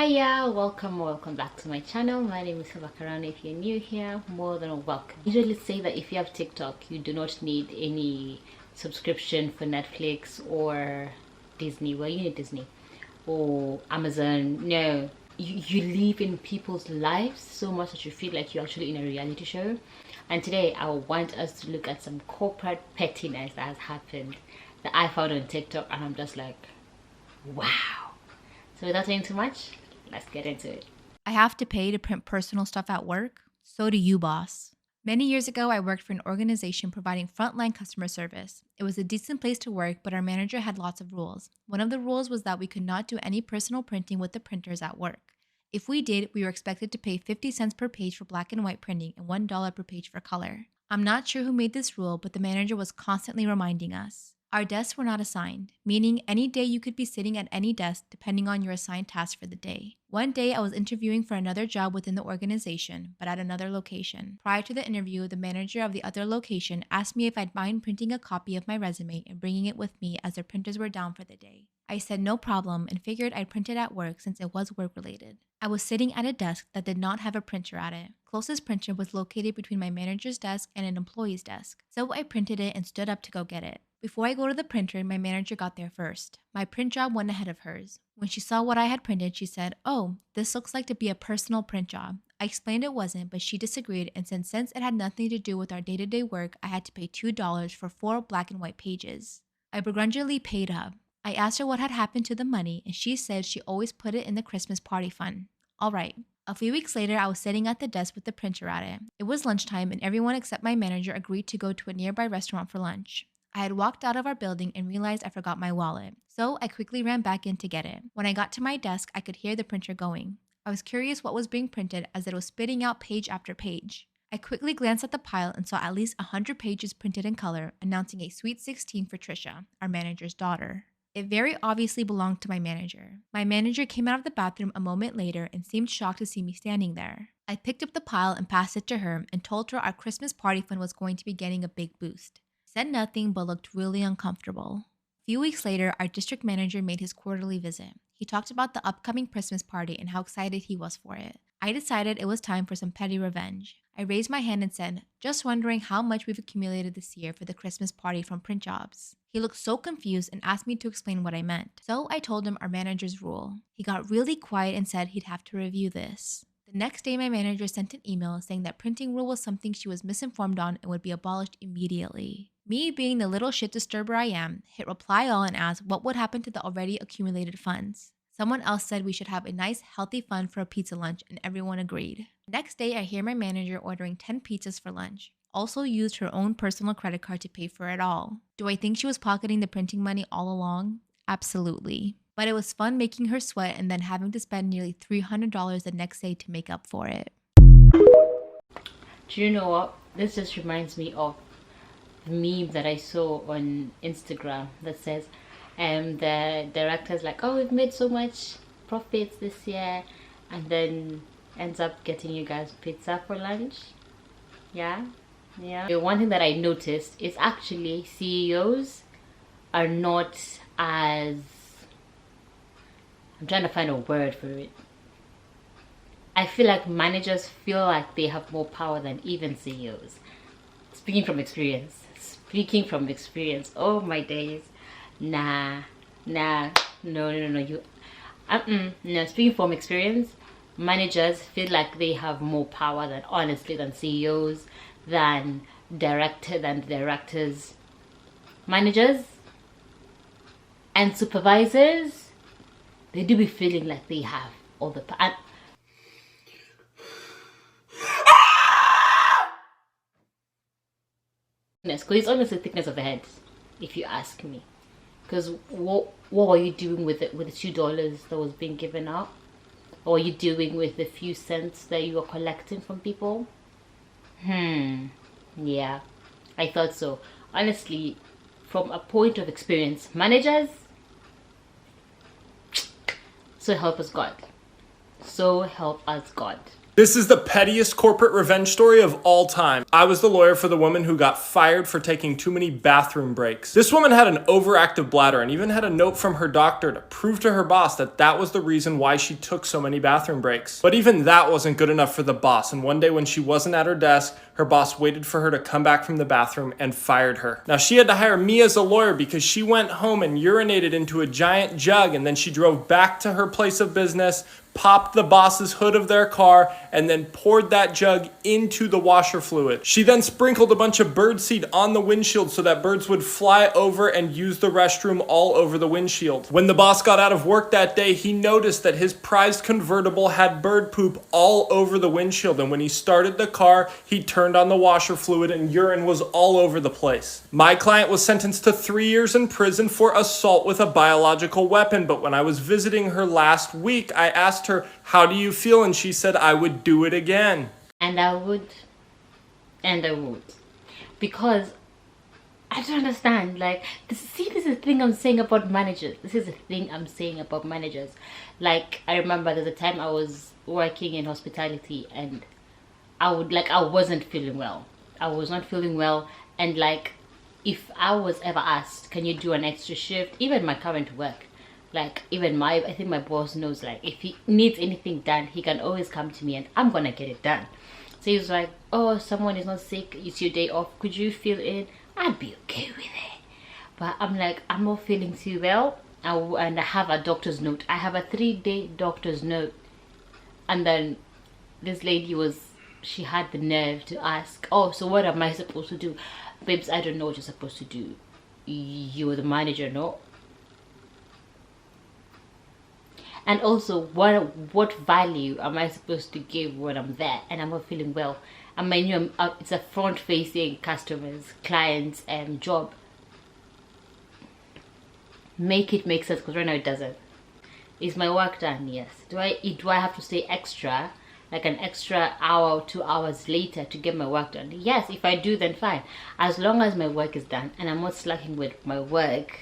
Hiya, welcome back to my channel. My name is Hibakarana. If you're new here, more than welcome. I usually say that if you have TikTok, you do not need any subscription for Netflix or Disney. Well, you need Disney or Amazon. No, you live in people's lives so much that you feel like you're actually in a reality show. And today I want us to look at some corporate pettiness that has happened that I found on TikTok, and I'm just like, wow. So without saying too much, let's get into it. I have to pay to print personal stuff at work. So do you, boss. Many years ago, I worked for an organization providing frontline customer service. It was a decent place to work, but our manager had lots of rules. One of the rules was that we could not do any personal printing with the printers at work. If we did, we were expected to pay 50 cents per page for black and white printing and $1 per page for color. I'm not sure who made this rule, but the manager was constantly reminding us. Our desks were not assigned, meaning any day you could be sitting at any desk depending on your assigned task for the day. One day I was interviewing for another job within the organization, but at another location. Prior to the interview, the manager of the other location asked me if I'd mind printing a copy of my resume and bringing it with me as their printers were down for the day. I said no problem and figured I'd print it at work since it was work related. I was sitting at a desk that did not have a printer at it. Closest printer was located between my manager's desk and an employee's desk, so I printed it and stood up to go get it. Before I go to the printer, my manager got there first. My print job went ahead of hers. When she saw what I had printed, she said, "Oh, this looks like to be a personal print job." I explained it wasn't, but she disagreed and said since it had nothing to do with our day-to-day work, I had to pay $2 for 4 black and white pages. I begrudgingly paid up. I asked her what had happened to the money, and she said she always put it in the Christmas party fund. All right. A few weeks later, I was sitting at the desk with the printer at it. It was lunchtime, and everyone except my manager agreed to go to a nearby restaurant for lunch. I had walked out of our building and realized I forgot my wallet, so I quickly ran back in to get it. When I got to my desk, I could hear the printer going. I was curious what was being printed as it was spitting out page after page. I quickly glanced at the pile and saw at least 100 pages printed in color, announcing a Sweet 16 for Trisha, our manager's daughter. It very obviously belonged to my manager. My manager came out of the bathroom a moment later and seemed shocked to see me standing there. I picked up the pile and passed it to her and told her our Christmas party fund was going to be getting a big boost. Said nothing but looked really uncomfortable. A few weeks later, our district manager made his quarterly visit. He talked about the upcoming Christmas party and how excited he was for it. I decided it was time for some petty revenge. I raised my hand and said, "Just wondering how much we've accumulated this year for the Christmas party from print jobs." He looked so confused and asked me to explain what I meant. So I told him our manager's rule. He got really quiet and said he'd have to review this. The next day, my manager sent an email saying that printing rule was something she was misinformed on and would be abolished immediately. Me, being the little shit disturber I am, hit reply all and asked what would happen to the already accumulated funds. Someone else said we should have a nice, healthy fund for a pizza lunch, and everyone agreed. Next day, I hear my manager ordering 10 pizzas for lunch. Also used her own personal credit card to pay for it all. Do I think she was pocketing the printing money all along? Absolutely. But it was fun making her sweat and then having to spend nearly $300 the next day to make up for it. Do you know what? This just reminds me of the meme that I saw on Instagram that says, the director's like, "Oh, we've made so much profits this year," and then ends up getting you guys pizza for lunch. Yeah. The one thing that I noticed is actually CEOs are not as, I'm trying to find a word for it. I feel like managers feel like they have more power than even CEOs. Speaking from experience. Oh my days. No. No. Speaking from experience, managers feel like they have more power than, honestly, than CEOs, than directors, managers, and supervisors. They do be feeling like they have all the power. Because it's almost the thickness of the head, if you ask me. Because what were you doing with it, with the $2 that was being given out? What were you doing with the few cents that you were collecting from people? Yeah, I thought so. Honestly, from a point of experience, managers, so help us God. This is the pettiest corporate revenge story of all time. I was the lawyer for the woman who got fired for taking too many bathroom breaks. This woman had an overactive bladder and even had a note from her doctor to prove to her boss that that was the reason why she took so many bathroom breaks. But even that wasn't good enough for the boss, and one day when she wasn't at her desk, her boss waited for her to come back from the bathroom and fired her. Now she had to hire me as a lawyer because she went home and urinated into a giant jug, and then she drove back to her place of business, popped the boss's hood of their car, and then poured that jug into the washer fluid. She then sprinkled a bunch of birdseed on the windshield so that birds would fly over and use the restroom all over the windshield. When the boss got out of work that day, he noticed that his prized convertible had bird poop all over the windshield, and when he started the car, he turned on the washer fluid and urine was all over the place. My client was sentenced to 3 years in prison for assault with a biological weapon, but when I was visiting her last week, I asked her, "How do you feel?" And she said, "I would do it again." And I would. Because I don't understand. Like, this is the thing I'm saying about managers. Like, I remember there's a time I was working in hospitality and I wasn't feeling well. I was not feeling well, and like, if I was ever asked, can you do an extra shift, even my current work, like, I think my boss knows, like, if he needs anything done, he can always come to me and I'm gonna get it done. So he's like, oh, someone is not sick, it's your day off, could you fill in? I'd be okay with it. But I'm like, I'm not feeling too well, and I have a doctor's note. I have a 3-day doctor's note. And then this lady she had the nerve to ask, oh, so what am I supposed to do? Babes, I don't know what you're supposed to do. You're the manager, no? And also, what value am I supposed to give when I'm there and I'm not feeling well? I mean, it's a front-facing customers, clients, job. Make it make sense, because right now it doesn't. Is my work done? Yes. Do I have to stay extra, like an extra hour or 2 hours later to get my work done? Yes, if I do, then fine. As long as my work is done and I'm not slacking with my work,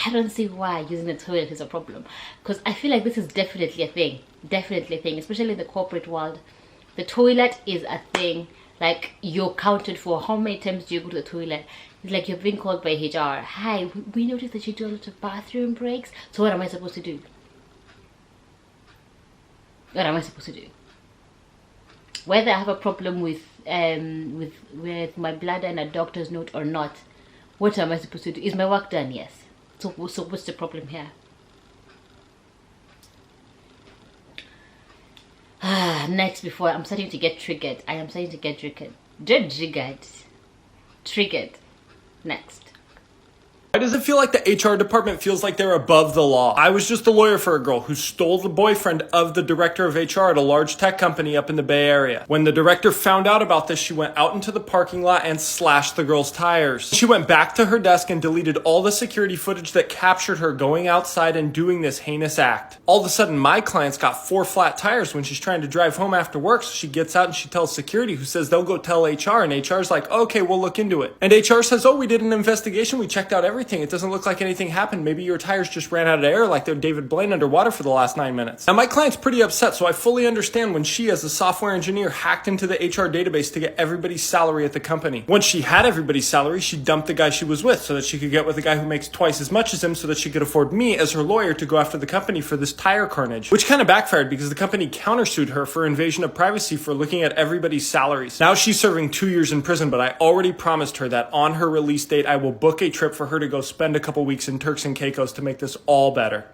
I don't see why using the toilet is a problem. Because I feel like this is definitely a thing. Definitely a thing, especially in the corporate world. The toilet is a thing. Like, you're counted for how many times do you go to the toilet. It's like you're being called by HR. Hi, we noticed that you do a lot of bathroom breaks. So what am I supposed to do? What am I supposed to do? Whether I have a problem with my bladder and a doctor's note or not, what am I supposed to do? Is my work done? Yes. So what's the problem here? Next, before I'm starting to get triggered. I am starting to get triggered. Next. Why does it feel like the HR department feels like they're above the law? I was just a lawyer for a girl who stole the boyfriend of the director of HR at a large tech company up in the Bay Area. When the director found out about this, she went out into the parking lot and slashed the girl's tires. She went back to her desk and deleted all the security footage that captured her going outside and doing this heinous act. All of a sudden, my client's got 4 flat tires when she's trying to drive home after work, so she gets out and she tells security, who says they'll go tell HR, and HR's like, okay, we'll look into it. And HR says, oh, we did an investigation, we checked out everything. It doesn't look like anything happened. Maybe your tires just ran out of air like they're David Blaine underwater for the last 9 minutes. Now, my client's pretty upset, so I fully understand when she, as a software engineer, hacked into the HR database to get everybody's salary at the company. Once she had everybody's salary, she dumped the guy she was with so that she could get with a guy who makes twice as much as him so that she could afford me as her lawyer to go after the company for this tire carnage, which kind of backfired because the company countersued her for invasion of privacy for looking at everybody's salaries. Now she's serving 2 years in prison, but I already promised her that on her release date, I will book a trip for her to go spend a couple weeks in Turks and Caicos to make this all better.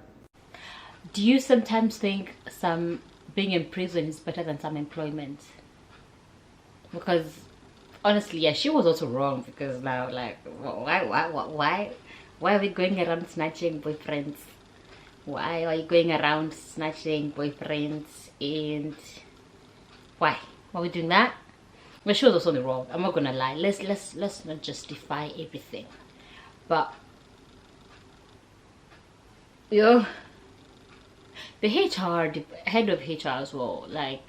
Do you sometimes think some being in prison is better than some employment? Because honestly, yeah, she was also wrong, because now, like, why are we going around snatching boyfriends? Why are you going around snatching boyfriends? And why are we doing that? Well, she was also in the wrong. I'm not gonna lie. Let's not justify everything, but the head of HR as well, like,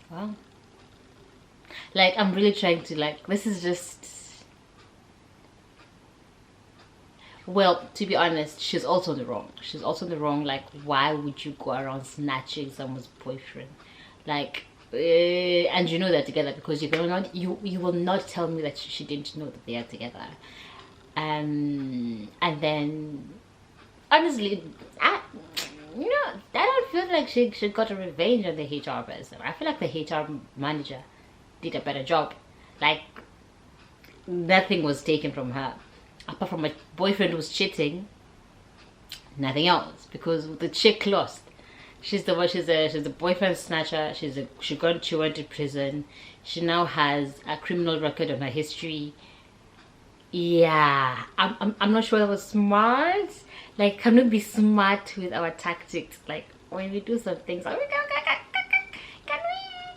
well, like, I'm really trying to, like, this is just, Well, to be honest, she's also in the wrong. She's also in the wrong. Like, why would you go around snatching someone's boyfriend? Like, and you know they're together, because you will not tell me that she didn't know that they are together. And then, honestly, I don't feel like she got a revenge on the HR person. I feel like the HR manager did a better job. Like, nothing was taken from her apart from my boyfriend was cheating. Nothing else, because the chick lost. She's the boyfriend snatcher. She went to prison. She now has a criminal record on her history. Yeah, I'm not sure that was smart. Like, can we be smart with our tactics? Like, when we do some things,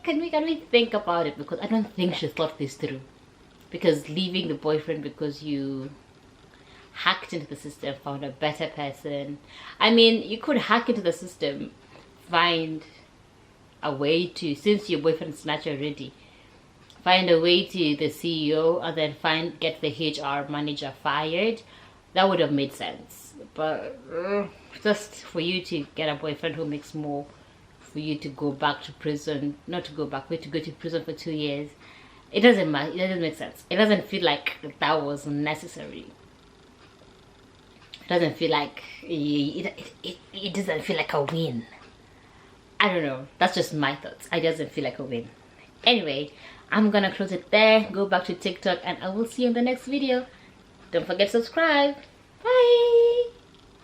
can we think about it? Because I don't think she thought this through. Because leaving the boyfriend because you hacked into the system, found a better person. I mean, you could hack into the system, find a way to, since your boyfriend snatched already, find a way to the CEO, and then get the HR manager fired. That would have made sense. But just for you to get a boyfriend who makes more, for you to go back to prison, not to go back, but to go to prison for 2 years, it doesn't matter. It doesn't make sense. It doesn't feel like that was necessary. It doesn't feel like it doesn't feel like a win. I don't know. That's just my thoughts. It doesn't feel like a win. Anyway, I'm gonna close it there. Go back to TikTok, and I will see you in the next video. Don't forget to subscribe. Bye.